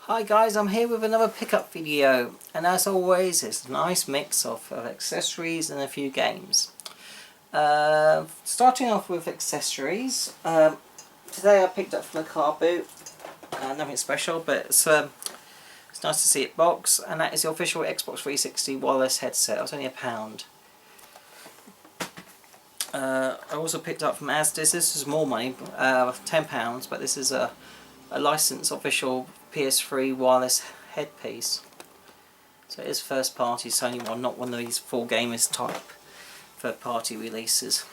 Hi guys, I'm here with another pickup video, and as always it's a nice mix of accessories and a few games. Starting off with accessories, today I picked up from the car boot, nothing special, but it's nice to see it boxed, and that is the official Xbox 360 wireless headset. It was only £1. I also picked up from Asda's, this is more money, £10, but this is a licensed official PS3 wireless headpiece. So it is first party Sony one, not one of these full gamers type third party releases.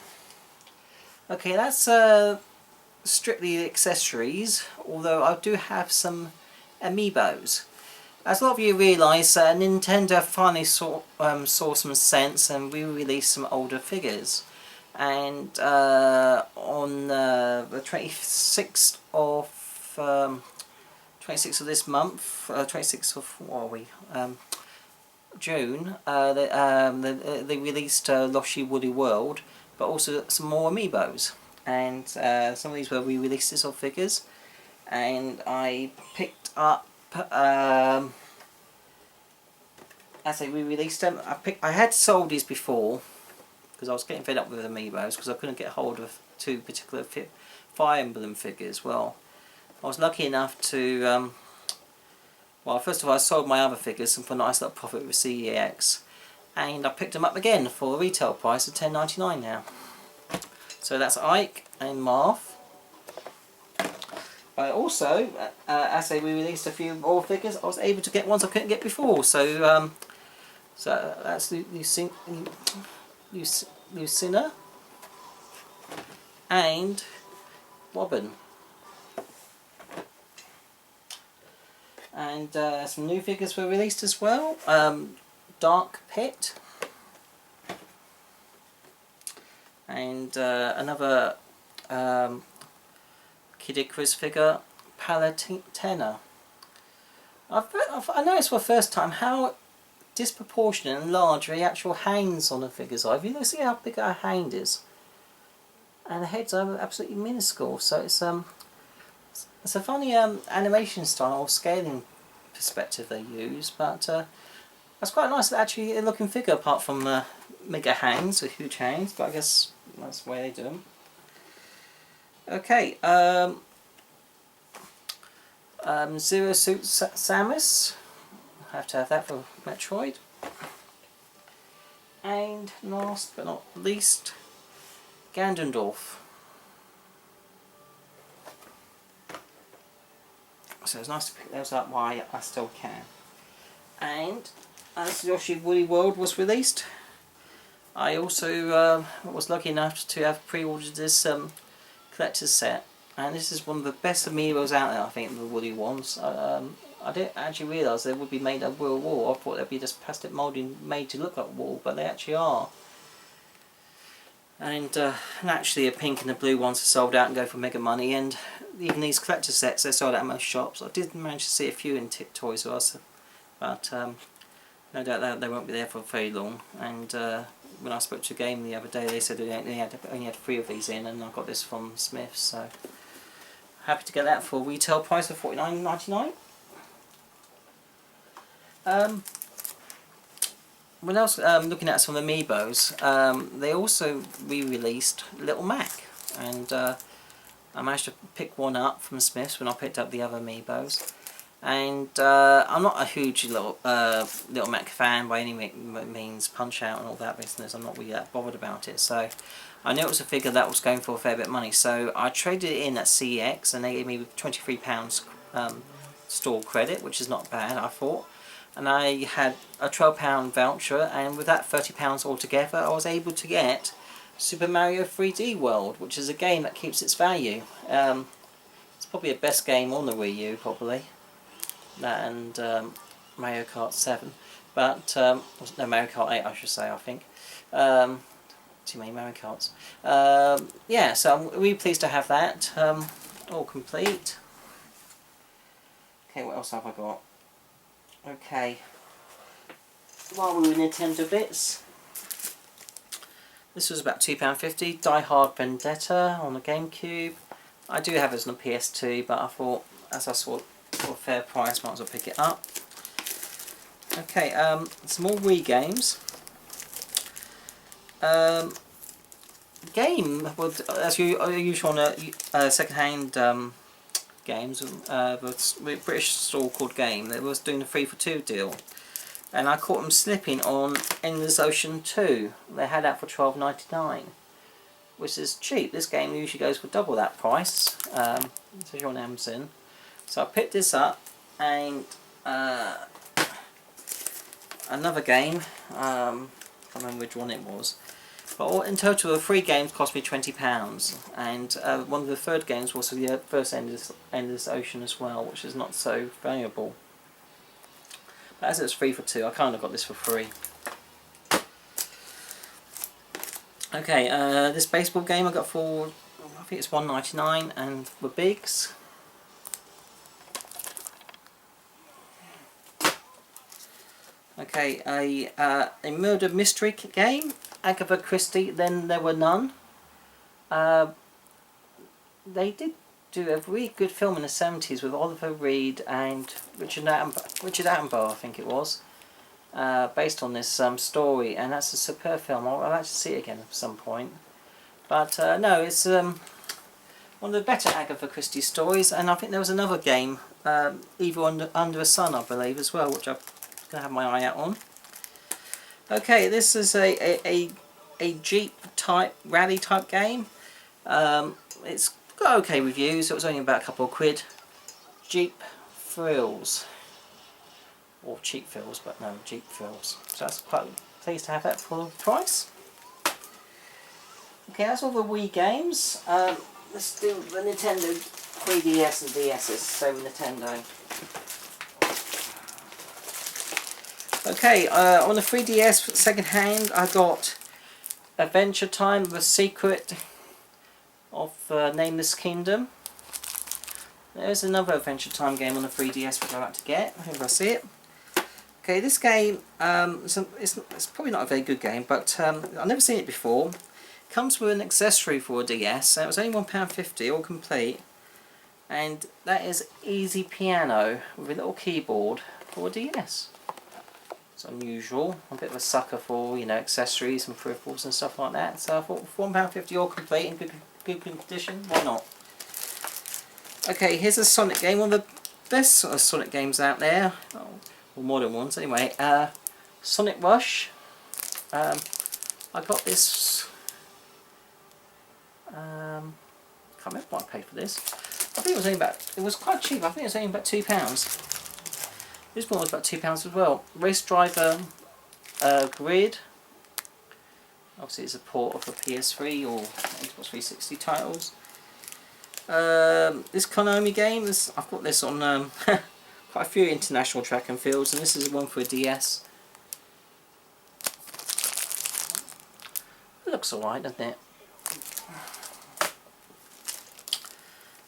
Okay, that's strictly the accessories, although I do have some Amiibos. As a lot of you realise, Nintendo finally saw some sense and re-released some older figures. And on the 26th of 26th of this month, 26th of what are we? June. They released Loshi Woolly World, but also some more Amiibos, and some of these were re-releases of figures. And I picked up as they re-released them. I had sold these before because I was getting fed up with Amiibos because I couldn't get hold of two particular Fire Emblem figures. Well, I was lucky enough to, well, first of all I sold my other figures and for a nice little profit with CEX, and I picked them up again for a retail price of $10.99 now. So that's Ike and Marth. But also, as they released a few more figures, I was able to get ones I couldn't get before. So, so that's Lucina and Robin. And some new figures were released as well. Dark Pit. And another Kid Icarus figure, Palutena. I noticed for the first time how disproportionate and large the actual hands on the figures are. If you see how big our hand is, and the heads are absolutely minuscule. So it's a funny animation style or scaling perspective they use, but that's quite a nice actually looking figure apart from the mega hands with huge hands, but I guess that's the way they do them. Okay, Zero Suit Samus, I have to have that for Metroid. And last but not least, Ganondorf. So it's nice to pick those up while I still can. And as Yoshi Woolly World was released, I also was lucky enough to have pre-ordered this collector's set, and this is one of the best Amiibos out there, I think, the Woolly ones. I didn't actually realise they would be made of real wool. I thought they'd be just plastic moulding made to look like wool, but they actually are. And naturally, the pink and the blue ones are sold out and go for mega money, and even these collector sets, they're sold out in most shops. I did manage to see a few in Toys R Us, but no doubt they won't be there for very long. And when I spoke to a game the other day, they said they only had 3 of these in, and I got this from Smith's, so happy to get that for a retail price of $49.99. When I was looking at some Amiibos, they also re-released Little Mac, and I managed to pick one up from Smith's when I picked up the other Amiibos. And I'm not a huge Little Mac fan by any means, Punch Out and all that business. I'm not really that bothered about it. So I knew it was a figure that was going for a fair bit of money. So I traded it in at CEX, and they gave me £23 store credit, which is not bad, I thought. And I had a £12 voucher, and with that £30 altogether, I was able to get Super Mario 3D World, which is a game that keeps its value. It's probably the best game on the Wii U, probably. That and Mario Kart 7, but no, Mario Kart 8 I should say, I think. Too many Mario Karts. Yeah, so I'm really pleased to have that all complete. Okay, what else have I got? Okay, while we were Nintendo bits, this was about £2.50, Die Hard Vendetta on the GameCube. I do have it on the PS2, but I thought, as I saw for a fair price, might as well pick it up. Okay, some more Wii games. Game, well, as usual on second-hand games, the British store called Game, they was doing a 3 for 2 deal, and I caught them slipping on Endless Ocean 2. They had that for $12.99, which is cheap. This game usually goes for double that price, especially on Amazon. So I picked this up, and another game, I can't remember which one it was. But in total, the 3 games cost me £20, and one of the third games was the first Endless Ocean as well, which is not so valuable. But as it's 3 for 2, I kind of got this for free. Okay, this baseball game I got for, I think it's $1.99, and the bigs. Okay, a murder mystery game. Agatha Christie, Then There Were None. They did do a really good film in the 70s with Oliver Reed and Richard Attenborough, I think it was, based on this story, and that's a superb film. I'd like to see it again at some point. But no, it's one of the better Agatha Christie stories, and I think there was another game, Evil Under a Sun, I believe, as well, which I'm going to have my eye out on. Okay, this is a Jeep type, rally type game. It's got okay reviews. It was only about a couple of quid. Jeep Thrills. Or Cheap Thrills, but no, Jeep Thrills. So that's quite pleased to have that for the price. Okay, that's all the Wii games. Let's do the Nintendo 3DS and DS's. So Nintendo. Okay, on the 3DS second hand, I got Adventure Time: The Secret of Nameless Kingdom. There's another Adventure Time game on the 3DS which I'd like to get, if I see it. Okay, this game, it's probably not a very good game, but I've never seen it before. It comes with an accessory for a DS, and it was only £1.50, all complete. And that is Easy Piano with a little keyboard for a DS. It's unusual. I'm a bit of a sucker for, you know, accessories and peripherals and stuff like that. So I thought for £1.50 all complete in good condition, why not? Okay, here's a Sonic game. One of the best sort of Sonic games out there. Oh, or modern ones anyway. Sonic Rush. I got this. Can't remember what I paid for this. I think it was only about. It was quite cheap. I think it was only about £2. This one was about £2 as well. Race Driver Grid. Obviously it's a port of a PS3 or Xbox 360 titles. This Konami game, I've got this on quite a few international track and fields, and this is one for a DS. It looks alright, doesn't it?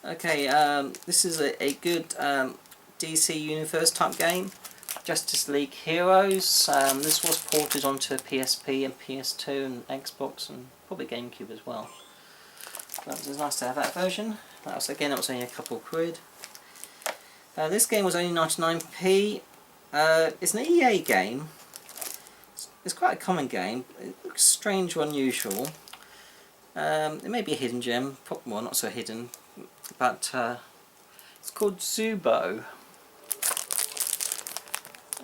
Okay, this is a good DC Universe type game, Justice League Heroes. This was ported onto PSP and PS2 and Xbox and probably GameCube as well. But it was nice to have that version. That was only a couple of quid. This game was only 99p. It's an EA game. It's quite a common game. It looks strange or unusual. It may be a hidden gem, well, not so hidden, but it's called Zubo.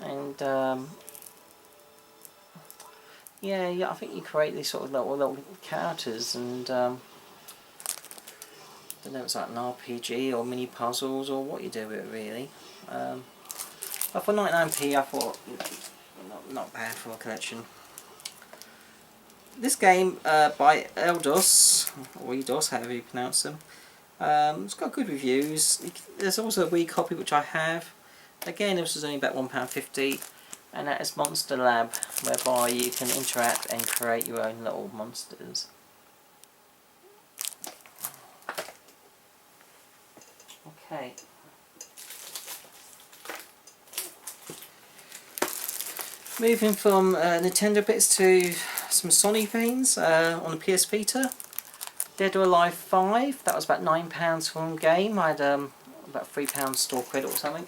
And yeah, I think you create these sort of little characters, and I don't know if it's like an RPG or mini puzzles or what you do with it really. But for 99p I thought not bad for a collection. This game by Eidos, or Eidos, however you pronounce them, it's got good reviews. There's also a Wii copy which I have. Again, this was only about £1.50, and that is Monster Lab, whereby you can interact and create your own little monsters. Okay. Moving from Nintendo bits to some Sony things on the PS Vita. Dead or Alive 5, that was about £9 for one game. I had about £3 store credit or something.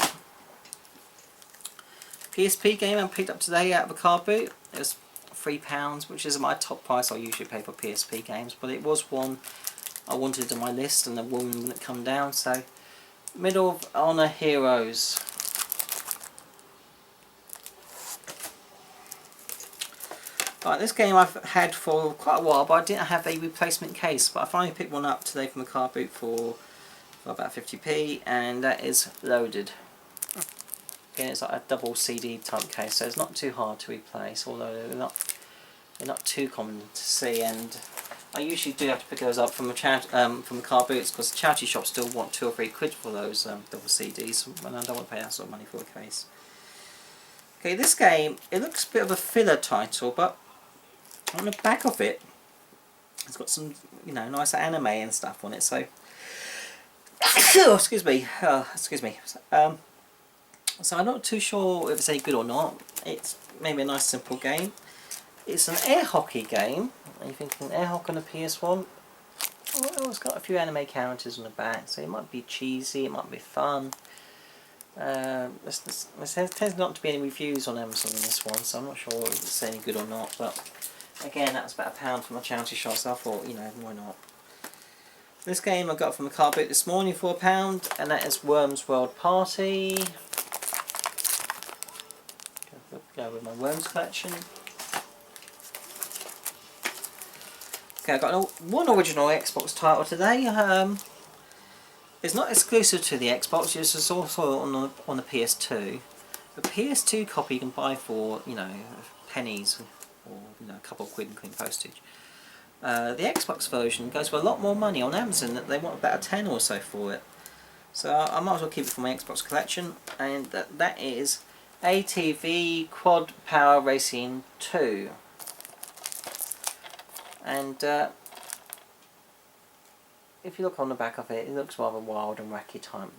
PSP game I picked up today out of a car boot. It was £3, which is my top price I usually pay for PSP games, but it was one I wanted on my list and the woman wouldn't come down, so Medal of Honor Heroes. Right, this game I've had for quite a while, but I didn't have a replacement case, but I finally picked one up today from a car boot for about 50p, and that is Loaded. Again, it's like a double CD type case, so it's not too hard to replace, although they're not too common to see, and I usually do have to pick those up from from car boots, because the charity shops still want £2 or £3 for those double CDs, and I don't want to pay that sort of money for a case. Okay, this game, it looks a bit of a filler title, but on the back of it, it's got some, you know, nice anime and stuff on it, so oh, excuse me. So I'm not too sure if it's any good or not. It's maybe a nice simple game. It's an air hockey game. Are you thinking air hockey on a PS1? Well, it's got a few anime characters on the back, so it might be cheesy, it might be fun. There tends not to be any reviews on Amazon on this one, so I'm not sure if it's any good or not. But again, that's about £1 from my charity shop, so I thought, you know, why not? This game I got from the car boot this morning for £1, and that is Worms World Party. Go with my Worms collection. Okay, I got one original Xbox title today. It's not exclusive to the Xbox. It's also on the PS2. The PS2 copy you can buy for, you know, pennies or, you know, a couple of quid including postage. The Xbox version goes for a lot more money on Amazon. They want about a 10 or so for it. So I might as well keep it for my Xbox collection, and that is ATV Quad Power Racing 2. And if you look on the back of it, it looks rather wild and wacky type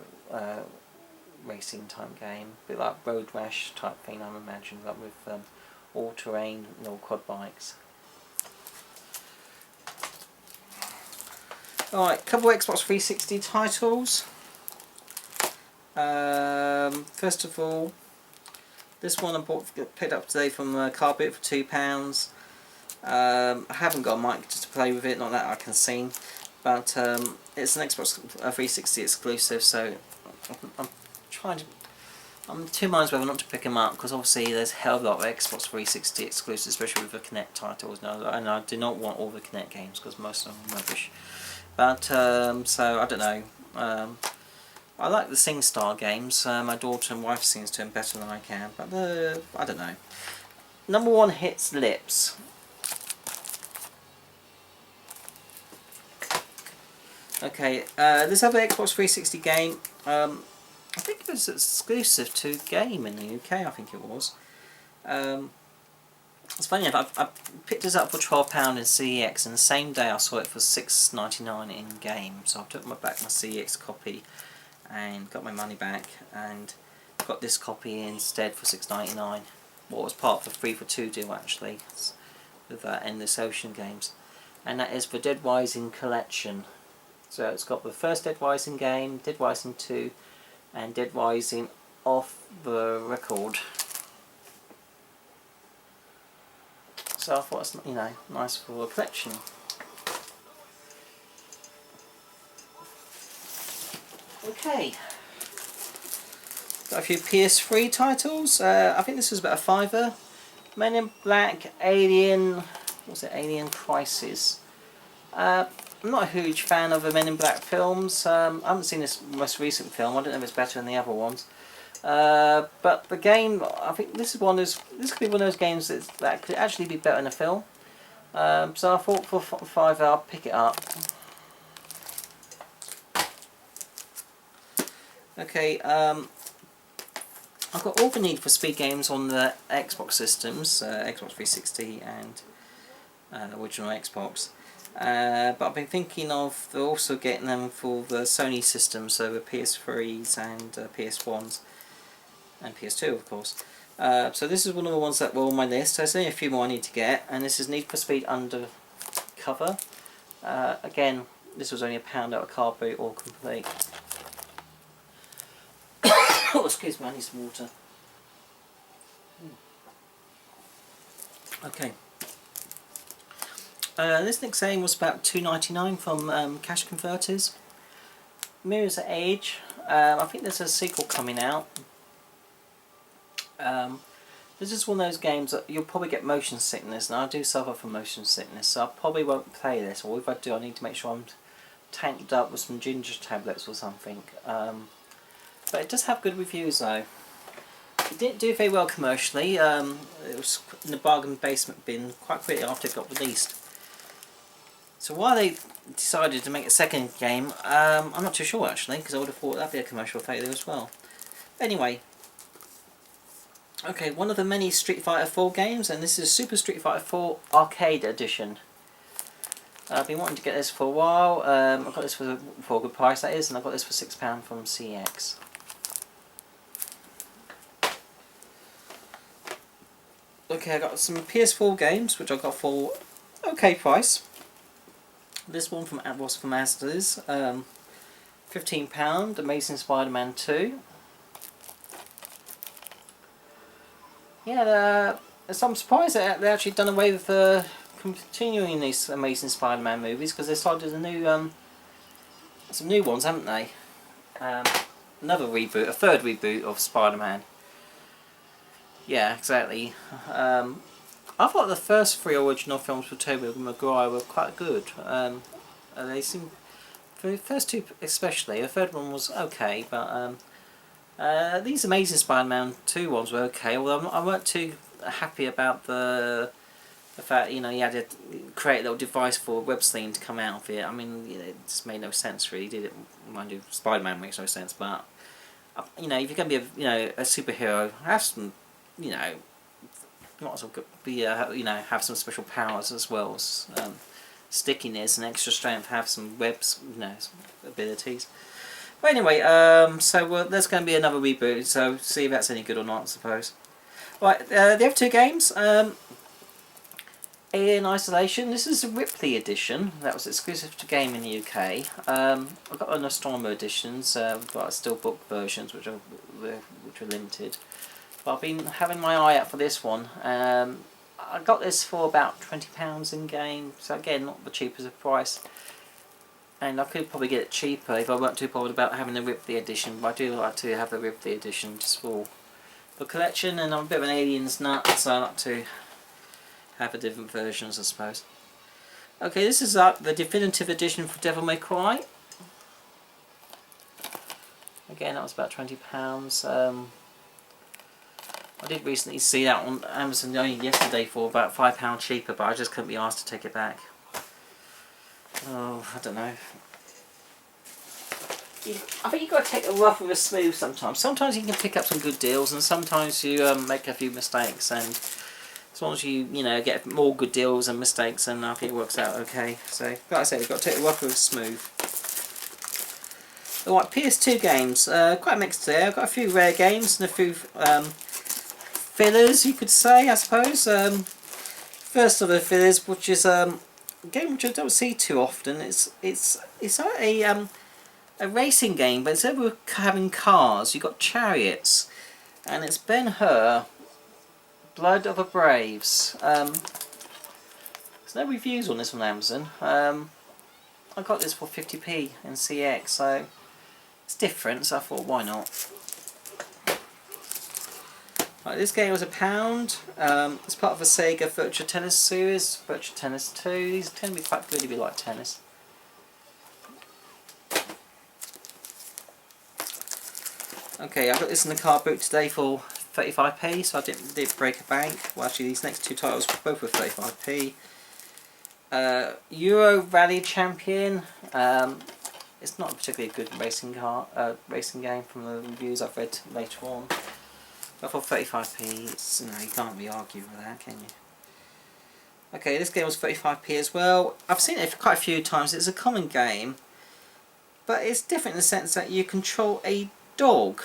racing type game. A bit like Road Rash type thing, I imagine, but with all-terrain, no quad bikes. Alright, couple of Xbox 360 titles. First of all, this one I picked up today from car boot for £2. I haven't got a mic to play with it, not that I can sing, but it's an Xbox 360 exclusive, so I'm two minds whether or not to pick them up, because obviously there's a hell of a lot of Xbox 360 exclusives, especially with the Kinect titles, and I do not want all the Kinect games because most of them are rubbish. But so I don't know. I like the SingStar games. My daughter and wife sings to them better than I can, but I don't know. Number one hits lips. Okay, this other Xbox 360 game, I think it was exclusive to Game in the UK, I think it was. It's funny enough, I picked this up for £12 in CEX, and the same day I saw it for $6.99 in Game, so I took back my CEX copy and got my money back, and got this copy instead for $6.99. What was part of the 3 for 2 deal actually, with Endless Ocean games, and that is the Dead Rising collection. So it's got the first Dead Rising game, Dead Rising 2, and Dead Rising Off the Record. So I thought it's, you know, nice for a collection. Okay. Got a few PS3 titles. I think this was about a £5. Men in Black, Alien, what's it? Alien Crisis. I'm not a huge fan of the Men in Black films. I haven't seen this most recent film. I don't know if it's better than the other ones. But the game, I think this could be one of those games that could actually be better in a film. So I thought for £5 I'll pick it up. Okay, I've got all the Need for Speed games on the Xbox systems, Xbox 360 and original Xbox. But I've been thinking of also getting them for the Sony systems, so the PS3s and PS1s. And PS2 of course. So this is one of the ones that were on my list. There's only a few more I need to get, and this is Need for Speed Undercover. Again, this was only £1 out of car boot, all complete. excuse me, I need some water. Okay. This next game was about $2.99 from Cash Converters. Mirror's Edge. I think there's a sequel coming out. This is one of those games that you'll probably get motion sickness, and I do suffer from motion sickness, so I probably won't play this, or if I do I need to make sure I'm tanked up with some ginger tablets or something. But it does have good reviews though. It didn't do very well commercially. It was in the bargain basement bin quite quickly after it got released. So why they decided to make a second game, I'm not too sure actually, because I would have thought that'd be a commercial failure as well. Anyway, okay, one of the many Street Fighter 4 games, and this is Super Street Fighter 4 Arcade Edition. I've been wanting to get this for a while. I got this for a good price, that is, and I got this for £6 from CX. Okay, I got some PS4 games, which I got for okay price. This one was from Asda's, £15, Amazing Spider-Man 2. Yeah, so I'm surprised that they actually done away with continuing these Amazing Spider-Man movies, because they started a new, some new ones, haven't they? Another reboot, a third reboot of Spider-Man. Yeah, exactly. I thought the first 3 original films with Tobey Maguire were quite good. They seem, for the first 2 especially, the third one was okay, but these Amazing Spider-Man 2 ones were okay, although I weren't too happy about the fact, you know, you had to create a little device for web sling to come out of it. I mean, you know, it just made no sense really, did it? Mind you, Spider-Man makes no sense, but you know, if you're going to be a superhero, have some, you know, might as well be you know, have some special powers as well as stickiness and extra strength, have some webs, you know, abilities. But anyway, so there's going to be another reboot, so see if that's any good or not, I suppose. Right, the other 2 games, in isolation, this is a Ripley edition that was exclusive to game in the UK. I've got the Nostromo editions, we've got steelbook versions which are limited. But I've been having my eye out for this one. I got this for about £20 in game, so again, not the cheapest of price. And I could probably get it cheaper if I weren't too bothered about having the Ripley edition, but I do like to have the Ripley edition just for the collection, and I'm a bit of an Aliens nut, so I like to have the different versions, I suppose. Okay, this is the definitive edition for Devil May Cry. Again, that was about £20. I did recently see that on Amazon only yesterday for about £5 cheaper, but I just couldn't be asked to take it back. Oh, I don't know. I think you've got to take a rough with a smooth sometimes. Sometimes you can pick up some good deals, and sometimes you make a few mistakes, and as long as you get more good deals and mistakes, and I think it works out okay. So, like I said, you've got to take a rough with a smooth. Alright, PS2 games. Quite mixed there. I've got a few rare games and a few fillers, you could say, I suppose. First of the fillers, which is a game which I don't see too often. It's a racing game, but instead of having cars, you've got chariots, and it's Ben-Hur, Blood of the Braves. There's no reviews on this on Amazon. I got this for 50p in CX, so it's different, so I thought, why not? Right, this game was £1. It's part of the Sega Virtua Tennis series, Virtua Tennis 2. These tend to be quite good if you like tennis. Okay, I got this in the car boot today for 35p, so I didn't break a bank. Well, actually, these next 2 titles both were 35p. Euro Rally Champion. It's not a particularly good racing game from the reviews I've read later on. But for 35p, it's, you can't really argue with that, can you? Okay, this game was 35p as well. I've seen it quite a few times. It's a common game, but it's different in the sense that you control a dog.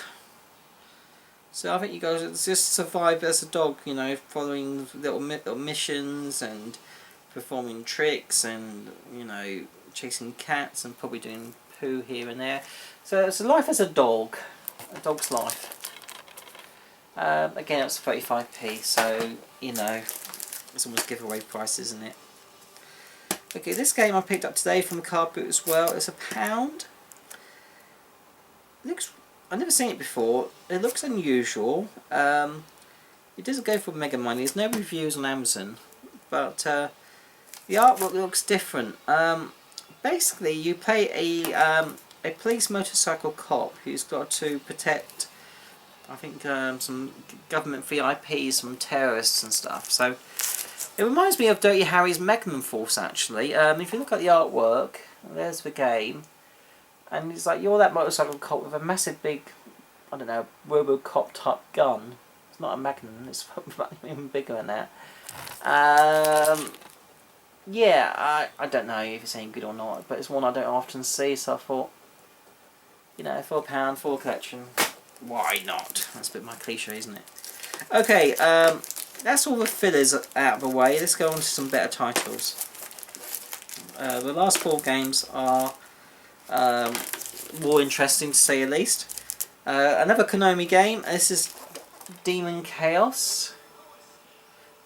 So I think you guys just survive as a dog, following little missions and performing tricks and, chasing cats and probably doing poo here and there. So it's a life as a dog's life. Again, it's 35p, so you know, it's almost giveaway price, isn't it? Okay, this game I picked up today from the card boot as well. It's £1. Looks, I've never seen it before. It looks unusual. It doesn't go for mega money. There's no reviews on Amazon, but the artwork looks different. Basically, you play a police motorcycle cop who's got to protect, I think, some government VIPs from terrorists and stuff. So it reminds me of Dirty Harry's Magnum Force, actually. If you look at the artwork, there's the game, and it's like you're that motorcycle cop with a massive big, I don't know, RoboCop type gun. It's not a Magnum, it's even bigger than that. Yeah, I don't know if it's any good or not, but it's one I don't often see, so I thought, you know, for £1 for a collection, why not? That's a bit my cliche, isn't it? Okay, that's all the fillers out of the way. Let's go on to some better titles. The last 4 games are more interesting to say the least. Another Konami game. This is Demon Chaos.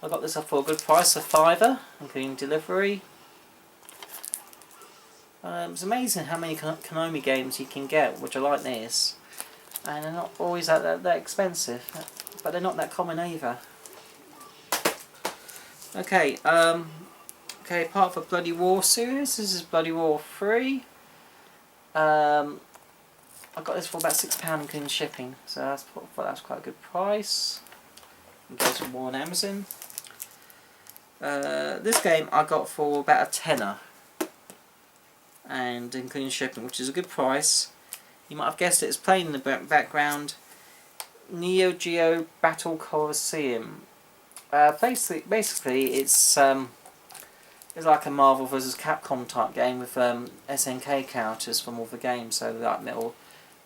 I got this up for a good price of £5, including delivery. It's amazing how many Konami games you can get, which are like this, and they're not always that expensive, but they're not that common either. Okay, okay, part of the Bloody War series. This is Bloody War 3. I got this for about £6 including shipping, so that's quite a good price. It goes for more on Amazon. This game I got for about a tenner, and including shipping, which is a good price. You might have guessed it, it's playing in the background. Neo Geo Battle Colosseum. Basically, it's like a Marvel vs Capcom type game with SNK characters from all the games. So like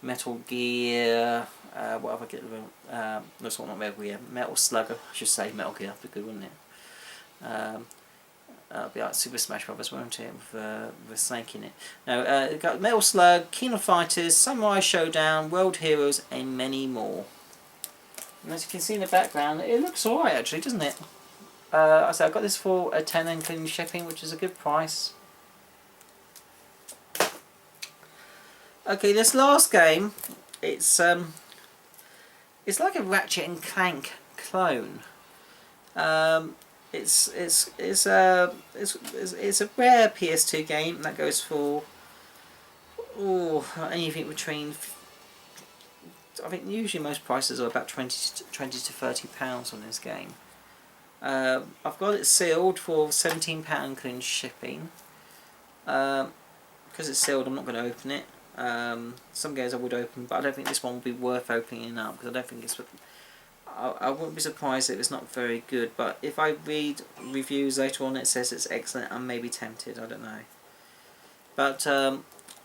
Metal Gear, what other get that's not Metal Gear, Metal Slug. I should say Metal Gear. That'd be good, wouldn't it? It'd be like Super Smash Bros, won't it, with Snake in it. No, it got Metal Slug, King of Fighters, Samurai Showdown, World Heroes, and many more. And as you can see in the background, it looks alright actually, doesn't it? I got this for a £10 including shipping, which is a good price. Okay, this last game, it's like a Ratchet and Clank clone. It's a rare PS2 game that goes for anything between, I think usually most prices are about 20 to £30 on this game. I've got it sealed for £17 including shipping. Because it's sealed, I'm not going to open it. Some games I would open, but I don't think this one will be worth opening up, because I don't think it's. I wouldn't be surprised if it's not very good, but if I read reviews later on, it says it's excellent. I may be tempted. I don't know. But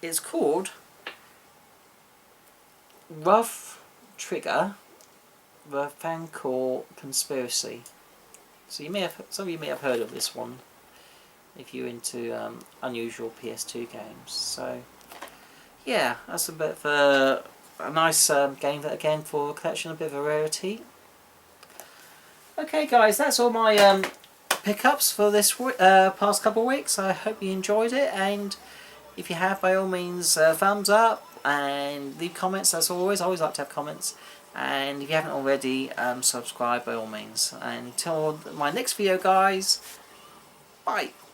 it's called Rough Trigger: The Fancore Conspiracy. So some of you may have heard of this one if you're into unusual PS2 games. So yeah, that's a bit of a nice game that again for a collection, a bit of a rarity. Okay guys, that's all my pickups for this past couple of weeks. I hope you enjoyed it, and if you have, by all means, thumbs up and leave comments. As always, I always like to have comments, and if you haven't already, subscribe by all means. And until my next video guys, bye.